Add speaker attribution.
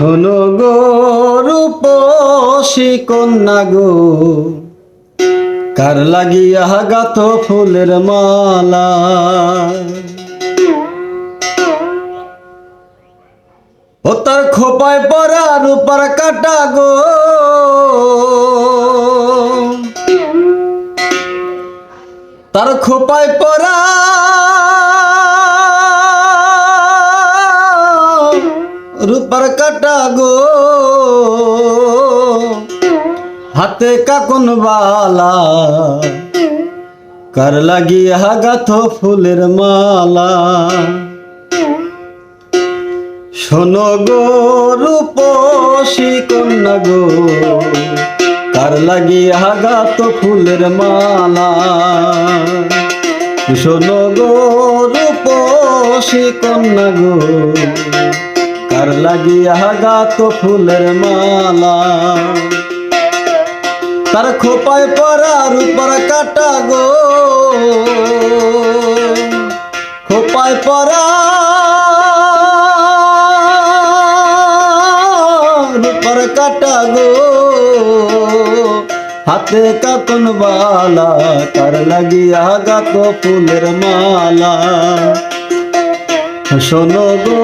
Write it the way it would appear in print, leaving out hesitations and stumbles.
Speaker 1: শোনো গো রূপসী কন্যা গো, কার লাগিয়া গাথ ফুলের মালা। ও তার খোপায় পরা রূপার কাটা গো, তার খোপায় পরা রূপার কাটা গো, হাতে কাকন বালা, কার লাগিয়া গাথ ফুলের মালা। শোনো গো রূপসী কন্যা গো, কার লাগিয়া গাথ ফুলের মালা। শোনো গো রূপসী কন্যা গো, কার লাগিয়া গাথ ফুলের মালা। তার খোপায় পরা রূপার কাটা গো, খোপায় পরা রূপার কাটা গো, হাতে কাকন বালা, কার লাগিয়া গাথ ফুলের মালা। শোনো গো